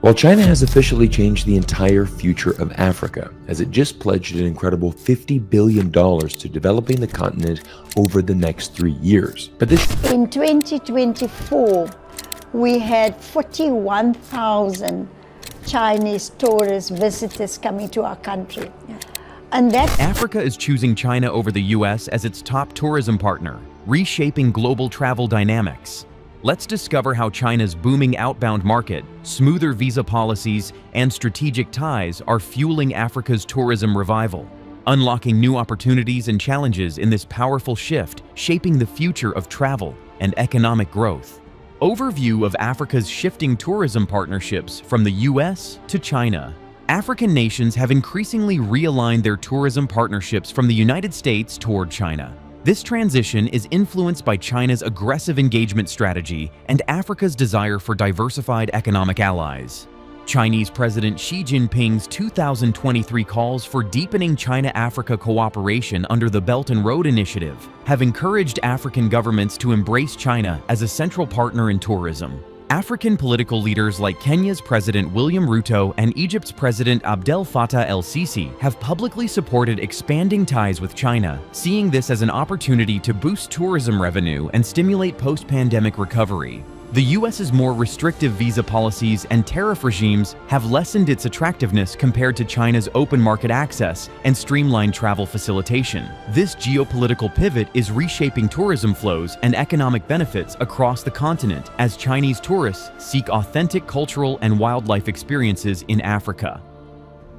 While China has officially changed the entire future of Africa, as it just pledged an incredible $50 billion to developing the continent over the next 3 years. But this In 2024, we had 41,000 Chinese tourist visitors coming to our country. And that Africa is choosing China over the US as its top tourism partner, reshaping global travel dynamics. Let's discover how China's booming outbound market, smoother visa policies, and strategic ties are fueling Africa's tourism revival, unlocking new opportunities and challenges in this powerful shift, shaping the future of travel and economic growth. Overview of Africa's shifting tourism partnerships from the US to China. African nations have increasingly realigned their tourism partnerships from the United States toward China. This transition is influenced by China's aggressive engagement strategy and Africa's desire for diversified economic allies. Chinese President Xi Jinping's 2023 calls for deepening China-Africa cooperation under the Belt and Road Initiative have encouraged African governments to embrace China as a central partner in tourism. African political leaders like Kenya's President William Ruto and Egypt's President Abdel Fattah el-Sisi have publicly supported expanding ties with China, seeing this as an opportunity to boost tourism revenue and stimulate post-pandemic recovery. The US's more restrictive visa policies and tariff regimes have lessened its attractiveness compared to China's open market access and streamlined travel facilitation. This geopolitical pivot is reshaping tourism flows and economic benefits across the continent as Chinese tourists seek authentic cultural and wildlife experiences in Africa.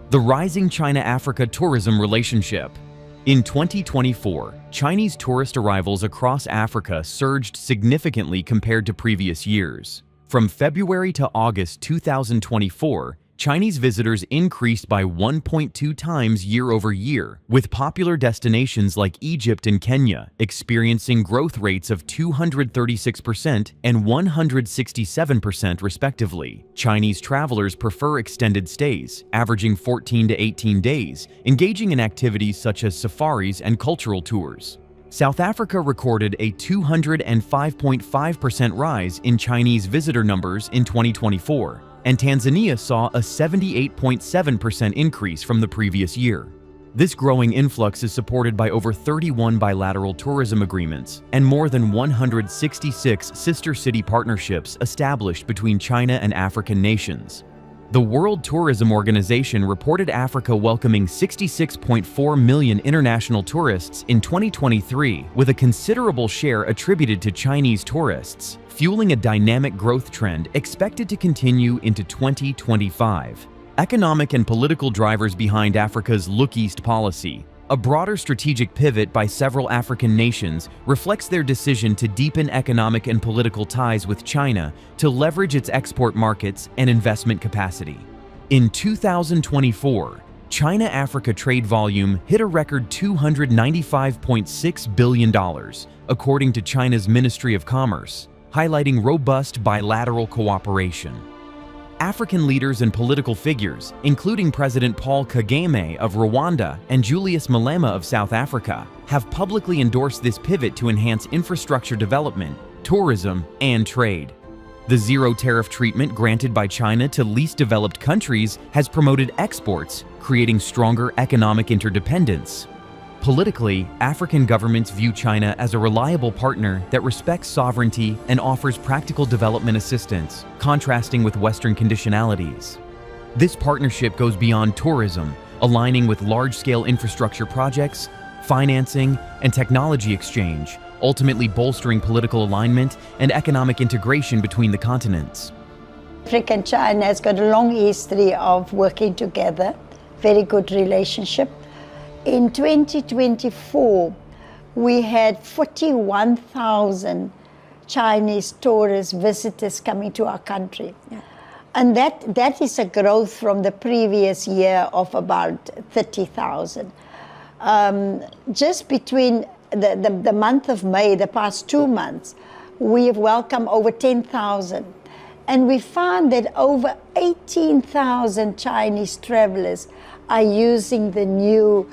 The rising China-Africa tourism relationship. In 2024, Chinese tourist arrivals across Africa surged significantly compared to previous years. From February to August 2024, Chinese visitors increased by 1.2 times year over year, with popular destinations like Egypt and Kenya experiencing growth rates of 236% and 167% respectively. Chinese travelers prefer extended stays, averaging 14 to 18 days, engaging in activities such as safaris and cultural tours. South Africa recorded a 205.5% rise in Chinese visitor numbers in 2024. And Tanzania saw a 78.7% increase from the previous year. This growing influx is supported by over 31 bilateral tourism agreements and more than 166 sister city partnerships established between China and African nations. The World Tourism Organization reported Africa welcoming 66.4 million international tourists in 2023, with a considerable share attributed to Chinese tourists, fueling a dynamic growth trend expected to continue into 2025. Economic and political drivers behind Africa's Look East policy. A broader strategic pivot by several African nations reflects their decision to deepen economic and political ties with China to leverage its export markets and investment capacity. In 2024, China-Africa trade volume hit a record $295.6 billion, according to China's Ministry of Commerce, highlighting robust bilateral cooperation. African leaders and political figures, including President Paul Kagame of Rwanda and Julius Malema of South Africa, have publicly endorsed this pivot to enhance infrastructure development, tourism, and trade. The zero-tariff treatment granted by China to least developed countries has promoted exports, creating stronger economic interdependence. Politically, African governments view China as a reliable partner that respects sovereignty and offers practical development assistance, contrasting with Western conditionalities. This partnership goes beyond tourism, aligning with large-scale infrastructure projects, financing, and technology exchange, ultimately bolstering political alignment and economic integration between the continents. Africa and China has got a long history of working together, very good relationship. In 2024, we had 41,000 Chinese tourist visitors coming to our country. Yeah. And that is a growth from the previous year of about 30,000. Just between the month of May, the past 2 months, we have welcomed over 10,000. And we found that over 18,000 Chinese travelers are using the new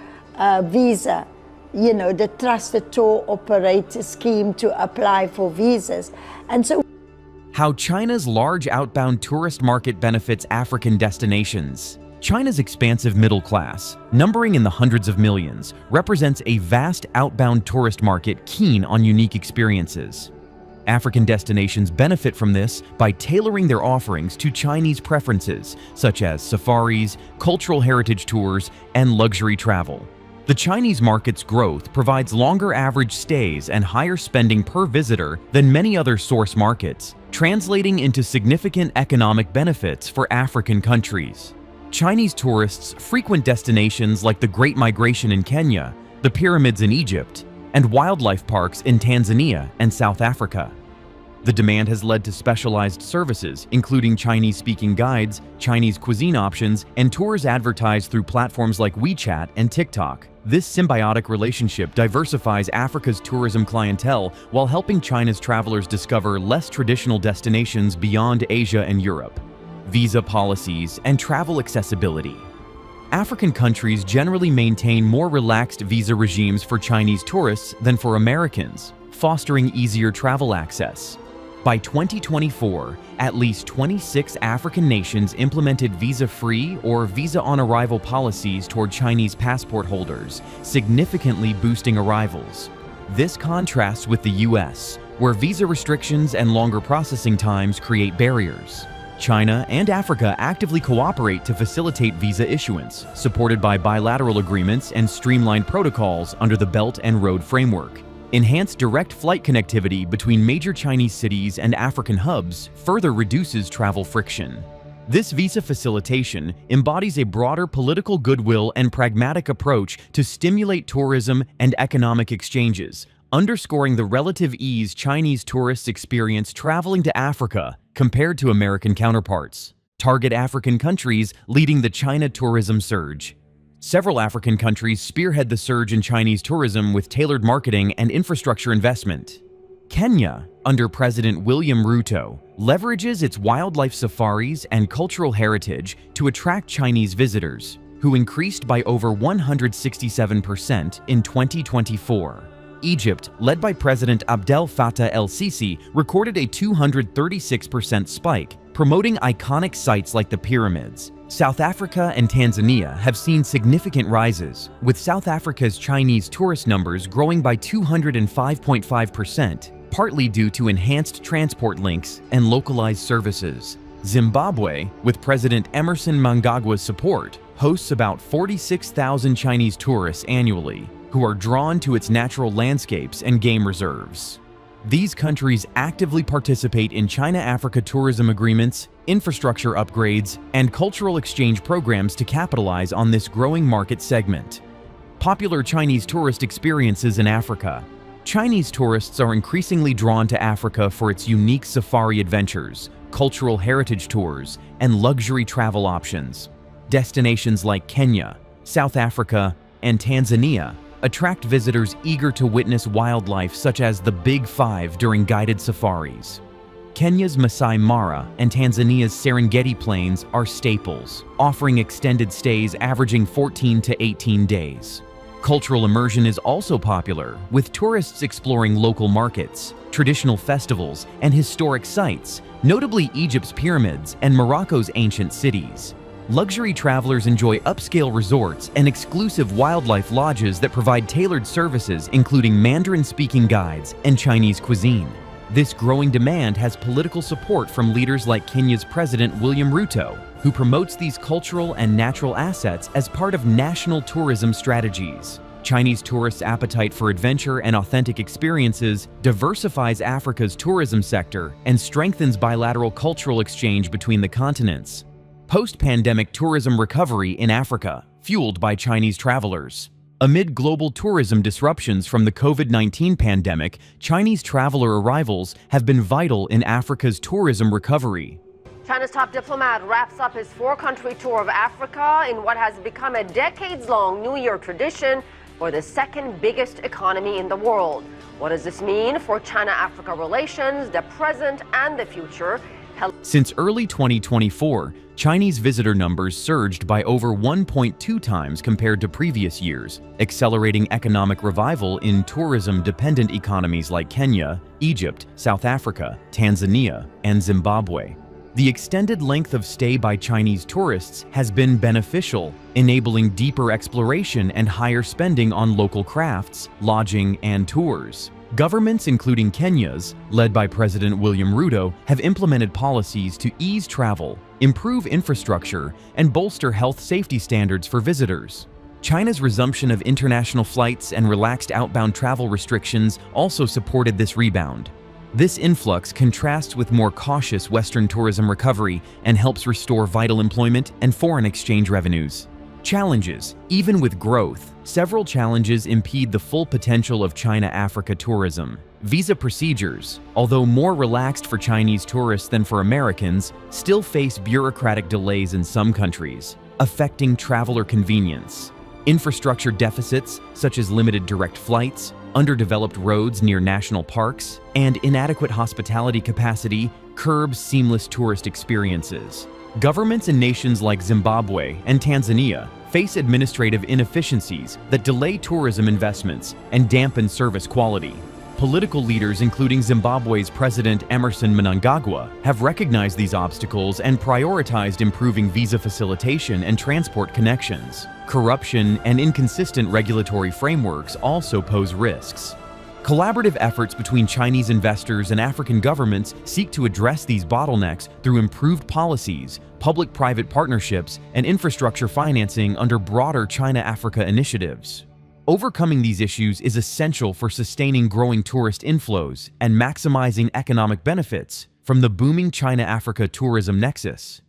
visa, the trusted tour operator scheme to apply for visas. And so How China's large outbound tourist market benefits African destinations. China's expansive middle class, numbering in the hundreds of millions, represents a vast outbound tourist market keen on unique experiences. African destinations benefit from this by tailoring their offerings to Chinese preferences, such as safaris, cultural heritage tours, and luxury travel. The Chinese market's growth provides longer average stays and higher spending per visitor than many other source markets, translating into significant economic benefits for African countries. Chinese tourists frequent destinations like the Great Migration in Kenya, the pyramids in Egypt, and wildlife parks in Tanzania and South Africa. The demand has led to specialized services, including Chinese-speaking guides, Chinese cuisine options, and tours advertised through platforms like WeChat and TikTok. This symbiotic relationship diversifies Africa's tourism clientele while helping China's travelers discover less traditional destinations beyond Asia and Europe. Visa policies and travel accessibility. African countries generally maintain more relaxed visa regimes for Chinese tourists than for Americans, fostering easier travel access. By 2024, at least 26 African nations implemented visa-free or visa-on-arrival policies toward Chinese passport holders, significantly boosting arrivals. This contrasts with the US, where visa restrictions and longer processing times create barriers. China and Africa actively cooperate to facilitate visa issuance, supported by bilateral agreements and streamlined protocols under the Belt and Road Framework. Enhanced direct flight connectivity between major Chinese cities and African hubs further reduces travel friction. This visa facilitation embodies a broader political goodwill and pragmatic approach to stimulate tourism and economic exchanges, underscoring the relative ease Chinese tourists experience traveling to Africa compared to American counterparts. Target African countries leading the China tourism surge. Several African countries spearhead the surge in Chinese tourism with tailored marketing and infrastructure investment. Kenya, under President William Ruto, leverages its wildlife safaris and cultural heritage to attract Chinese visitors, who increased by over 167% in 2024. Egypt, led by President Abdel Fattah el-Sisi, recorded a 236% spike, promoting iconic sites like the pyramids. South Africa and Tanzania have seen significant rises, with South Africa's Chinese tourist numbers growing by 205.5%, partly due to enhanced transport links and localized services. Zimbabwe, with President Emmerson Mnangagwa's support, hosts about 46,000 Chinese tourists annually, who are drawn to its natural landscapes and game reserves. These countries actively participate in China-Africa tourism agreements, infrastructure upgrades, and cultural exchange programs to capitalize on this growing market segment. Popular Chinese tourist experiences in Africa. Chinese tourists are increasingly drawn to Africa for its unique safari adventures, cultural heritage tours, and luxury travel options. Destinations like Kenya, South Africa, and Tanzania attract visitors eager to witness wildlife such as the Big Five during guided safaris. Kenya's Masai Mara and Tanzania's Serengeti Plains are staples, offering extended stays averaging 14 to 18 days. Cultural immersion is also popular, with tourists exploring local markets, traditional festivals, and historic sites, notably Egypt's pyramids and Morocco's ancient cities. Luxury travelers enjoy upscale resorts and exclusive wildlife lodges that provide tailored services including Mandarin-speaking guides and Chinese cuisine. This growing demand has political support from leaders like Kenya's President William Ruto, who promotes these cultural and natural assets as part of national tourism strategies. Chinese tourists' appetite for adventure and authentic experiences diversifies Africa's tourism sector and strengthens bilateral cultural exchange between the continents. Post-pandemic tourism recovery in Africa, fueled by Chinese travelers. Amid global tourism disruptions from the COVID-19 pandemic, Chinese traveler arrivals have been vital in Africa's tourism recovery. China's top diplomat wraps up his four-country tour of Africa in what has become a decades-long New Year tradition for the second biggest economy in the world. What does this mean for China-Africa relations, the present and the future? Since early 2024, Chinese visitor numbers surged by over 1.2 times compared to previous years, accelerating economic revival in tourism-dependent economies like Kenya, Egypt, South Africa, Tanzania, and Zimbabwe. The extended length of stay by Chinese tourists has been beneficial, enabling deeper exploration and higher spending on local crafts, lodging, and tours. Governments, including Kenya's, led by President William Ruto, have implemented policies to ease travel, improve infrastructure, and bolster health safety standards for visitors. China's resumption of international flights and relaxed outbound travel restrictions also supported this rebound. This influx contrasts with more cautious Western tourism recovery and helps restore vital employment and foreign exchange revenues. Challenges. Even with growth, several challenges impede the full potential of China-Africa tourism. Visa procedures, although more relaxed for Chinese tourists than for Americans, still face bureaucratic delays in some countries, affecting traveler convenience. Infrastructure deficits, such as limited direct flights, underdeveloped roads near national parks, and inadequate hospitality capacity curb seamless tourist experiences. Governments in nations like Zimbabwe and Tanzania face administrative inefficiencies that delay tourism investments and dampen service quality. Political leaders, including Zimbabwe's President Emmerson Mnangagwa, have recognized these obstacles and prioritized improving visa facilitation and transport connections. Corruption and inconsistent regulatory frameworks also pose risks. Collaborative efforts between Chinese investors and African governments seek to address these bottlenecks through improved policies, public-private partnerships, and infrastructure financing under broader China-Africa initiatives. Overcoming these issues is essential for sustaining growing tourist inflows and maximizing economic benefits from the booming China-Africa tourism nexus.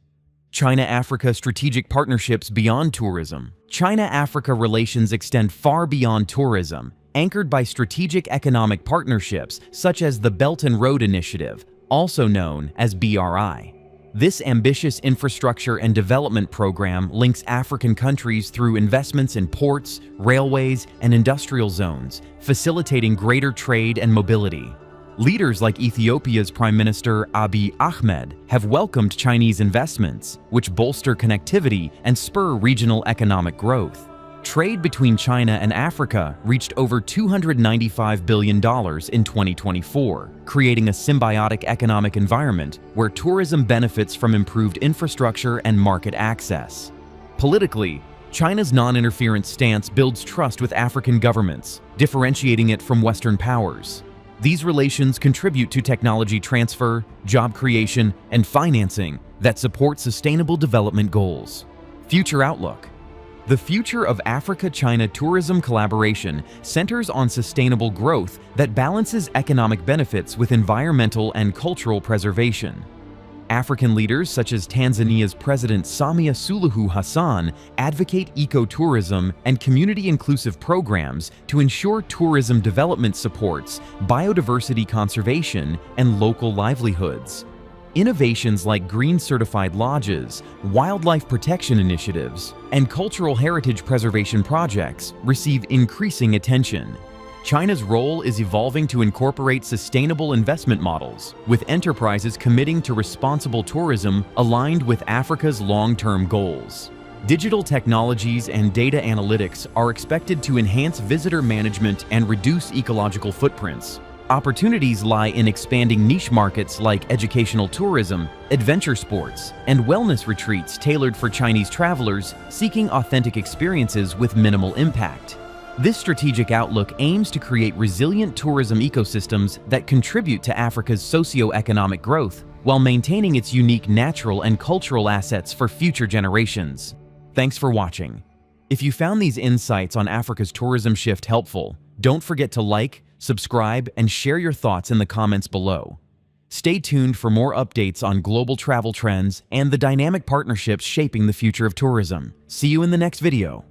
China-Africa strategic partnerships beyond tourism. China-Africa relations extend far beyond tourism, anchored by strategic economic partnerships such as the Belt and Road Initiative, also known as BRI. This ambitious infrastructure and development program links African countries through investments in ports, railways, and industrial zones, facilitating greater trade and mobility. Leaders like Ethiopia's Prime Minister Abiy Ahmed have welcomed Chinese investments, which bolster connectivity and spur regional economic growth. Trade between China and Africa reached over $295 billion in 2024, creating a symbiotic economic environment where tourism benefits from improved infrastructure and market access. Politically, China's non-interference stance builds trust with African governments, differentiating it from Western powers. These relations contribute to technology transfer, job creation, and financing that support sustainable development goals. Future outlook. The future of Africa-China tourism collaboration centers on sustainable growth that balances economic benefits with environmental and cultural preservation. African leaders such as Tanzania's President Samia Suluhu Hassan advocate ecotourism and community-inclusive programs to ensure tourism development supports biodiversity conservation and local livelihoods. Innovations like green-certified lodges, wildlife protection initiatives, and cultural heritage preservation projects receive increasing attention. China's role is evolving to incorporate sustainable investment models, with enterprises committing to responsible tourism aligned with Africa's long-term goals. Digital technologies and data analytics are expected to enhance visitor management and reduce ecological footprints. Opportunities lie in expanding niche markets like educational tourism, adventure sports, and wellness retreats tailored for Chinese travelers seeking authentic experiences with minimal impact. This strategic outlook aims to create resilient tourism ecosystems that contribute to Africa's socio-economic growth while maintaining its unique natural and cultural assets for future generations. Thanks for watching. If you found these insights on Africa's tourism shift helpful, don't forget to like, subscribe, and share your thoughts in the comments below. Stay tuned for more updates on global travel trends and the dynamic partnerships shaping the future of tourism. See you in the next video.